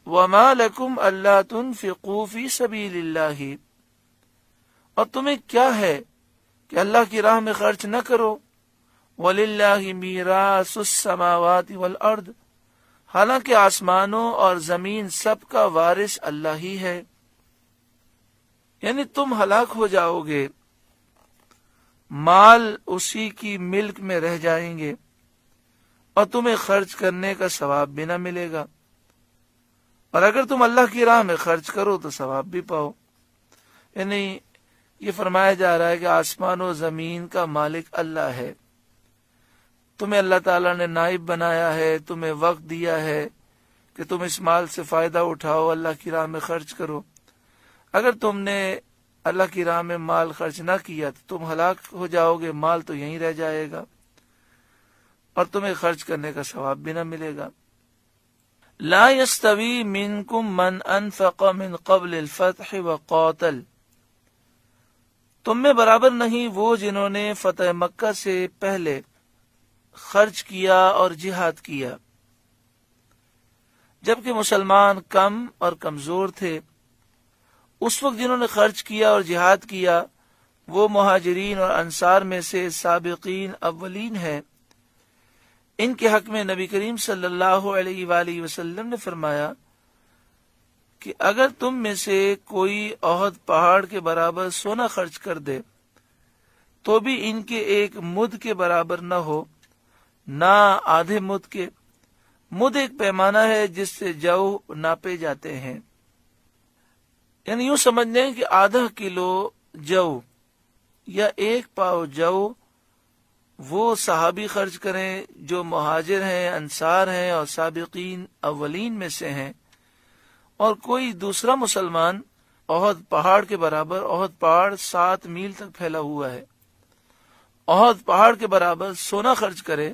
وما لکم الا تنفقوا فی سبیل اللہ، اور تمہیں کیا ہے کہ اللہ کی راہ میں خرچ نہ کرو. وَلِلَّهِ مِيرَاثُ السَّمَاوَاتِ وَالْأَرْضِ، حالانکہ آسمانوں اور زمین سب کا وارث اللہ ہی ہے. یعنی تم ہلاک ہو جاؤ گے، مال اسی کی ملک میں رہ جائیں گے، اور تمہیں خرچ کرنے کا ثواب بھی نہ ملے گا. اور اگر تم اللہ کی راہ میں خرچ کرو تو ثواب بھی پاؤ. یعنی یہ فرمایا جا رہا ہے کہ آسمان و زمین کا مالک اللہ ہے، تمہیں اللہ تعالیٰ نے نائب بنایا ہے، تمہیں وقت دیا ہے کہ تم اس مال سے فائدہ اٹھاؤ، اللہ کی راہ میں خرچ کرو. اگر تم نے اللہ کی راہ میں مال خرچ نہ کیا تو تم ہلاک ہو جاؤ گے، مال تو یہیں رہ جائے گا اور تمہیں خرچ کرنے کا ثواب بھی نہ ملے گا. لا يستوی منکم من انفق من قبل الفتح وقاتل، تم میں برابر نہیں وہ جنہوں نے فتح مکہ سے پہلے خرچ کیا اور جہاد کیا، جبکہ مسلمان کم اور کمزور تھے. اس وقت جنہوں نے خرچ کیا اور جہاد کیا وہ مہاجرین اور انصار میں سے سابقین اولین ہیں. ان کے حق میں نبی کریم صلی اللہ علیہ وآلہ وسلم نے فرمایا کہ اگر تم میں سے کوئی احد پہاڑ کے برابر سونا خرچ کر دے تو بھی ان کے ایک مد کے برابر نہ ہو، نہ آدھے مد کے. مد ایک پیمانہ ہے جس سے جو ناپے جاتے ہیں، یعنی یوں سمجھ لیں کہ آدھا کلو جو یا ایک پاؤ جو وہ صحابی خرچ کریں جو مہاجر ہیں، انصار ہیں اور سابقین اولین میں سے ہیں، اور کوئی دوسرا مسلمان احد پہاڑ کے برابر، احد پہاڑ 7 میل تک پھیلا ہوا ہے، احد پہاڑ کے برابر سونا خرچ کرے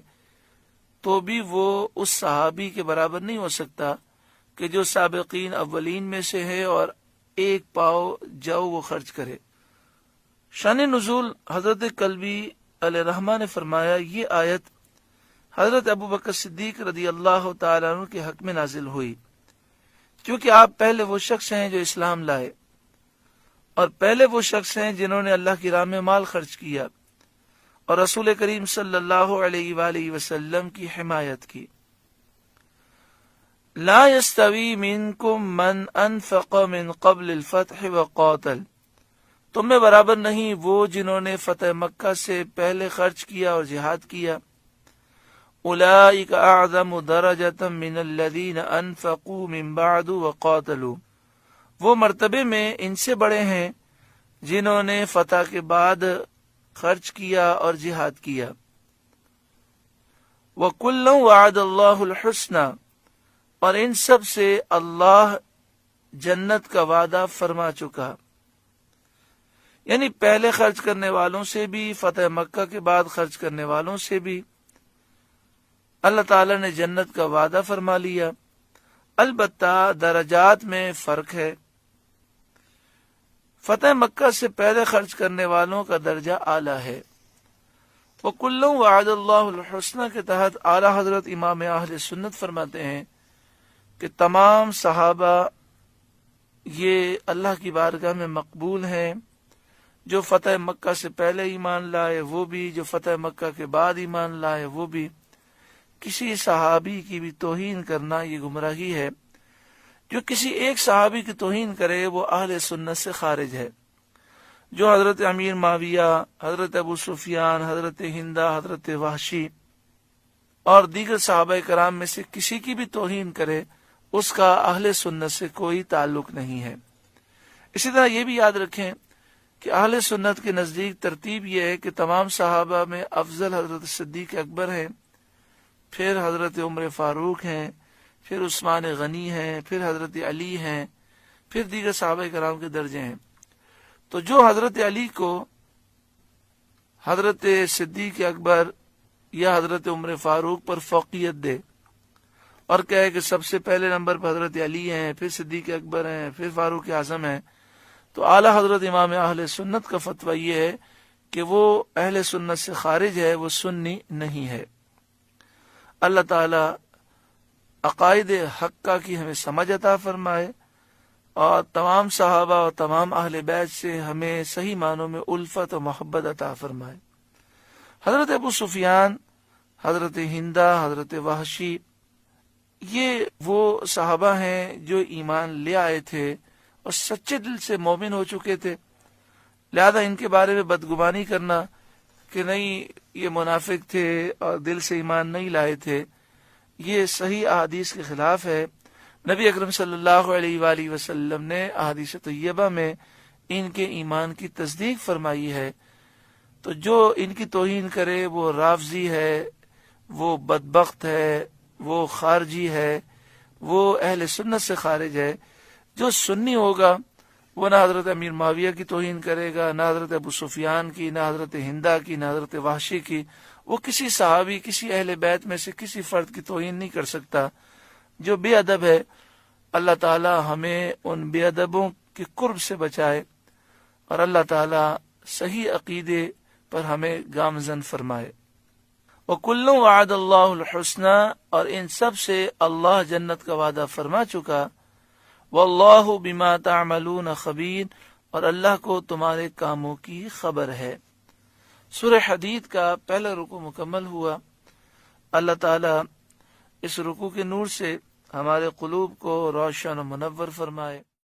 تو بھی وہ اس صحابی کے برابر نہیں ہو سکتا کہ جو سابقین اولین میں سے ہے اور ایک پاؤ جو وہ خرچ کرے. شان نزول حضرت کلبی علیہ الرحمہ نے فرمایا یہ آیت حضرت ابو بکر صدیق رضی اللہ تعالیٰ عنہ کے حق میں نازل ہوئی، کیونکہ آپ پہلے وہ شخص ہیں جو اسلام لائے اور پہلے وہ شخص ہیں جنہوں نے اللہ کی راہ میں مال خرچ کیا اور رسول کریم صلی اللہ علیہ وآلہ وسلم کی حمایت کی. لا يستوی منکم من انفق من قبل الفتح وقاتل، تم میں برابر نہیں وہ جنہوں نے فتح مکہ سے پہلے خرچ کیا اور جہاد کیا. اولئک اعظم درجۃ من الذین انفقوا من بعد وقاتلوا، وہ مرتبے میں ان سے بڑے ہیں جنہوں نے فتح کے بعد خرچ کیا اور جہاد کیا. وَكُلًّا وَعَدَ اللَّهُ الْحُسْنَى، اور ان سب سے اللہ جنت کا وعدہ فرما چکا. یعنی پہلے خرچ کرنے والوں سے بھی، فتح مکہ کے بعد خرچ کرنے والوں سے بھی اللہ تعالی نے جنت کا وعدہ فرما لیا. البتہ درجات میں فرق ہے. فتح مکہ سے پہلے خرچ کرنے والوں کا درجہ اعلیٰ ہے. وَكُلًّا وَعَدَ اللَّهُ الْحُسْنَى کے تحت اعلیٰ حضرت امام اہل سنت فرماتے ہیں کہ تمام صحابہ یہ اللہ کی بارگاہ میں مقبول ہیں، جو فتح مکہ سے پہلے ایمان لائے وہ بھی، جو فتح مکہ کے بعد ایمان لائے وہ بھی. کسی صحابی کی بھی توہین کرنا یہ گمراہی ہے. جو کسی ایک صحابی کی توہین کرے وہ اہل سنت سے خارج ہے. جو حضرت امیر معاویہ، حضرت ابو سفیان، حضرت ہندہ، حضرت وحشی اور دیگر صحابہ کرام میں سے کسی کی بھی توہین کرے اس کا اہل سنت سے کوئی تعلق نہیں ہے. اسی طرح یہ بھی یاد رکھیں کہ اہل سنت کے نزدیک ترتیب یہ ہے کہ تمام صحابہ میں افضل حضرت صدیق اکبر ہیں، پھر حضرت عمر فاروق ہیں، پھر عثمان غنی ہیں، پھر حضرت علی ہیں، پھر دیگر صحابہ کرام کے درجے ہیں. تو جو حضرت علی کو حضرت صدیق اکبر یا حضرت عمر فاروق پر فوقیت دے اور کہے کہ سب سے پہلے نمبر پر حضرت علی ہیں، پھر صدیق اکبر ہیں، پھر فاروق اعظم ہیں، تو اعلیٰ حضرت امام اہل سنت کا فتویٰ یہ ہے کہ وہ اہل سنت سے خارج ہے، وہ سنی نہیں ہے. اللہ تعالی عقائد حقہ کی ہمیں سمجھ عطا فرمائے، اور تمام صحابہ اور تمام اہل بیت سے ہمیں صحیح معنوں میں الفت و محبت عطا فرمائے۔ حضرت ابو سفیان، حضرت ہندہ، حضرت وحشی، یہ وہ صحابہ ہیں جو ایمان لے آئے تھے اور سچے دل سے مومن ہو چکے تھے، لہذا ان کے بارے میں بدگمانی کرنا کہ نہیں یہ منافق تھے اور دل سے ایمان نہیں لائے تھے، یہ صحیح احادیث کے خلاف ہے۔ نبی اکرم صلی اللہ علیہ وآلہ وسلم نے احادیث طیبہ میں ان کے ایمان کی تصدیق فرمائی ہے، تو جو ان کی توہین کرے وہ رافضی ہے، وہ بدبخت ہے، وہ خارجی ہے، وہ اہل سنت سے خارج ہے۔ جو سنی ہوگا وہ نہ حضرت امیر معاویہ کی توہین کرے گا، نہ حضرت ابو سفیان کی، نہ حضرت ہندہ کی، نہ حضرت وحشی کی، وہ کسی صحابی، کسی اہل بیت میں سے کسی فرد کی توہین نہیں کر سکتا۔ جو بے ادب ہے، اللہ تعالی ہمیں ان بے ادبوں کے قرب سے بچائے، اور اللہ تعالی صحیح عقیدے پر ہمیں گامزن فرمائے۔ وَكُلٌّ وَعَدَ اللَّهُ الْحُسْنَى، اور ان سب سے اللہ جنت کا وعدہ فرما چکا۔ وَاللَّهُ بِمَا تَعْمَلُونَ خَبِيرٌ، اور اللہ کو تمہارے کاموں کی خبر ہے۔ سورہ حدید کا پہلا رکوع مکمل ہوا۔ اللہ تعالی اس رکوع کے نور سے ہمارے قلوب کو روشن و منور فرمائے۔